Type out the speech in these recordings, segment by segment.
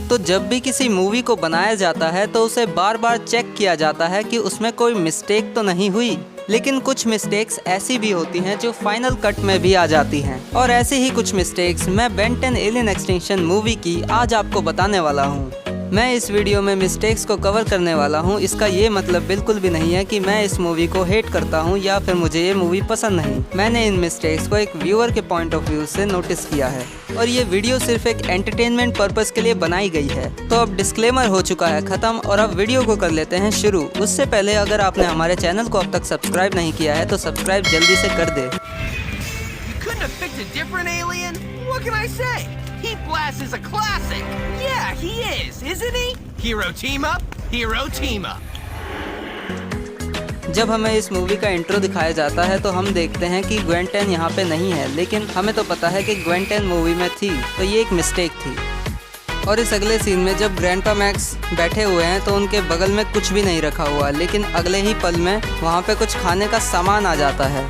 तो जब भी किसी मूवी को बनाया जाता है तो उसे बार बार चेक किया जाता है कि उसमें कोई मिस्टेक तो नहीं हुई। लेकिन कुछ मिस्टेक्स ऐसी भी होती हैं जो फाइनल कट में भी आ जाती हैं, और ऐसी ही कुछ मिस्टेक्स मैं बेन 10 एलियन एक्सटिंक्शन मूवी की आज आपको बताने वाला हूँ। मैं इस वीडियो में मिस्टेक्स को कवर करने वाला हूँ। इसका ये मतलब बिल्कुल भी नहीं है कि मैं इस मूवी को हेट करता हूँ या फिर मुझे ये मूवी पसंद नहीं। मैंने इन मिस्टेक्स को एक व्यूअर के पॉइंट ऑफ व्यू से नोटिस किया है और ये वीडियो सिर्फ एक एंटरटेनमेंट पर्पस के लिए बनाई गई है। तो अब डिस्क्लेमर हो चुका है खत्म और अब वीडियो को कर लेते हैं शुरू। उससे पहले अगर आपने हमारे चैनल को अब तक सब्सक्राइब नहीं किया है तो सब्सक्राइब जल्दी से कर दे। Heat Blast is a classic! Yeah, he is, isn't he? Hero team up, hero team up! जब हमें इस मूवी का इंट्रो दिखाया जाता है तो हम देखते हैं कि ग्वेन 10 यहाँ पे नहीं है, लेकिन हमें तो पता है कि ग्वेन 10 मूवी में थी, तो ये एक मिस्टेक थी। और इस अगले सीन में जब ग्रैंडपा मैक्स बैठे हुए हैं तो उनके बगल में कुछ भी नहीं रखा हुआ, लेकिन अगले ही पल में वहाँ पे कुछ खाने का सामान आ जाता है।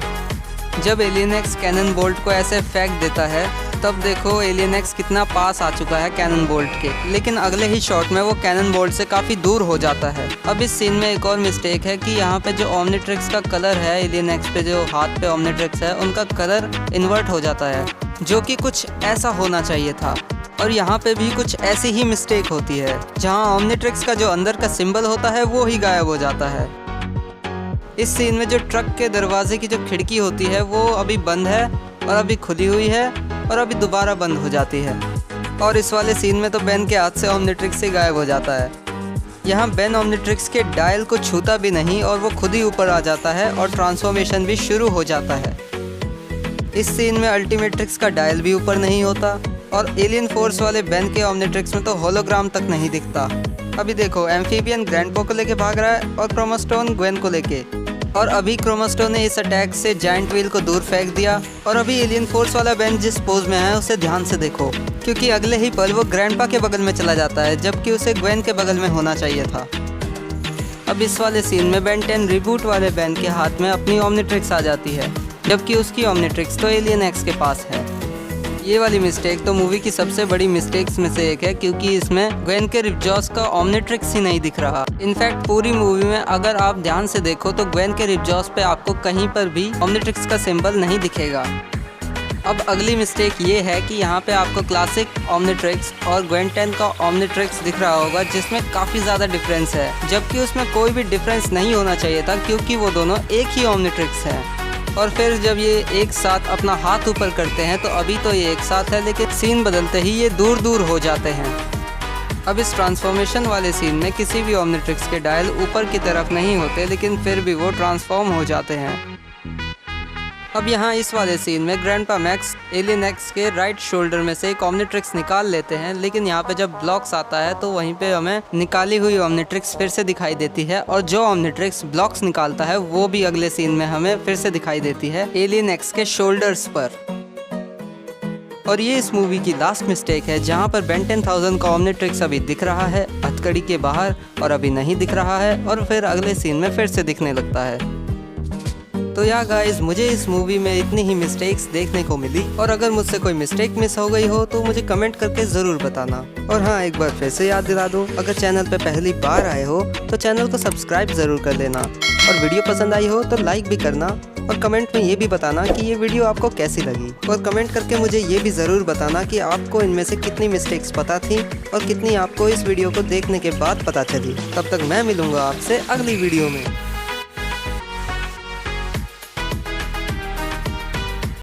जब एलियन एक्स कैनन बोल्ट को ऐसे फेंक देता है तब देखो एलियन एक्स कितना पास आ चुका है कैनन बोल्ट के, लेकिन अगले ही शॉट में वो कैनन बोल्ट से काफ़ी दूर हो जाता है। अब इस सीन में एक और मिस्टेक है कि यहाँ पे जो ओमनिट्रिक्स का कलर है, एलियन एक्स पे जो हाथ पे ओमनिट्रिक्स है उनका कलर इन्वर्ट हो जाता है, जो कि कुछ ऐसा होना चाहिए था। और यहाँ पे भी कुछ ऐसी ही मिस्टेक होती है, जहाँ ओमनिट्रिक्स का जो अंदर का सिंबल होता है वो ही गायब हो जाता है। इस सीन में जो ट्रक के दरवाजे की जो खिड़की होती है वो अभी बंद है और अभी खुली हुई है और अभी दोबारा बंद हो जाती है। और इस वाले सीन में तो बेन के हाथ से ओमनिट्रिक्स ही गायब हो जाता है। यहाँ बेन ओमनिट्रिक्स के डायल को छूता भी नहीं और वो खुद ही ऊपर आ जाता है और ट्रांसफॉर्मेशन भी शुरू हो जाता है। इस सीन में अल्टीमेट्रिक्स का डायल भी ऊपर नहीं होता और एलियन फोर्स वाले बेन के ओमनिट्रिक्स में तो होलोग्राम तक नहीं दिखता। अभी देखो एम्फीबियन ग्रैंडपा को लेके भाग रहा है और क्रोमास्टोन ग्वेन को लेके, और अभी क्रोमास्टोन ने इस अटैक से जायंट व्हील को दूर फेंक दिया। और अभी एलियन फोर्स वाला बेन जिस पोज में है उसे ध्यान से देखो, क्योंकि अगले ही पल वो ग्रैंडपा के बगल में चला जाता है, जबकि उसे ग्वेन के बगल में होना चाहिए था। अब इस वाले सीन में बेन 10 रिबूट वाले बेन के हाथ में अपनी ओमनिट्रिक्स आ जाती है, जबकि उसकी ओमनिट्रिक्स तो एलियन एक्स के पास है। ये वाली मिस्टेक तो मूवी की सबसे बड़ी मिस्टेक्स में से एक है, क्योंकि इसमें ग्वेन के रिपजॉस का ओमनिट्रिक्स ही नहीं दिख रहा। इनफैक्ट पूरी मूवी में अगर आप ध्यान से देखो तो ग्वेन के रिपजॉस पे आपको कहीं पर भी ओमनिट्रिक्स का सिंबल नहीं दिखेगा। अब अगली मिस्टेक ये है कि यहाँ पे आपको क्लासिक ओमनिट्रिक्स और ग्वेन 10 का ओमनिट्रिक्स दिख रहा होगा, जिसमें काफ़ी ज़्यादा डिफरेंस है, जबकि उसमें कोई भी डिफरेंस नहीं होना चाहिए था, क्योंकि वो दोनों एक ही ओमनिट्रिक्स है। और फिर जब ये एक साथ अपना हाथ ऊपर करते हैं तो अभी तो ये एक साथ है, लेकिन सीन बदलते ही ये दूर दूर हो जाते हैं। अब इस ट्रांसफॉर्मेशन वाले सीन में किसी भी ओमनिट्रिक्स के डायल ऊपर की तरफ नहीं होते, लेकिन फिर भी वो ट्रांसफॉर्म हो जाते हैं। अब यहाँ इस वाले सीन में ग्रैंडपा मैक्स एलियन एक्स के राइट शोल्डर में से एक ओमनिट्रिक्स निकाल लेते हैं, लेकिन यहाँ पे जब ब्लॉक्स आता है तो वहीं पे हमें निकाली हुई ओमनिट्रिक्स फिर से दिखाई देती है, और जो ओमनिट्रिक्स ब्लॉक्स निकालता है वो भी अगले सीन में हमें फिर से दिखाई देती है एलियन एक्स के शोल्डर्स पर। और ये इस मूवी की लास्ट मिस्टेक है, जहाँ पर बेन 10,000 का ओमनिट्रिक्स अभी दिख रहा है हथकड़ी के बाहर और अभी नहीं दिख रहा है, और फिर अगले सीन में फिर से दिखने लगता है। तो या गाइस, मुझे इस मूवी में इतनी ही मिस्टेक्स देखने को मिली, और अगर मुझसे कोई मिस्टेक मिस हो गई हो तो मुझे कमेंट करके ज़रूर बताना। और हाँ, एक बार फिर से याद दिला दूँ, अगर चैनल पे पहली बार आए हो तो चैनल को सब्सक्राइब ज़रूर कर लेना, और वीडियो पसंद आई हो तो लाइक भी करना, और कमेंट में ये भी बताना कि ये वीडियो आपको कैसी लगी, और कमेंट करके मुझे ये भी ज़रूर बताना कि आपको इनमें से कितनी मिस्टेक्स पता थी और कितनी आपको इस वीडियो को देखने के बाद पता चली। तब तक मैं मिलूँगा आपसे अगली वीडियो में।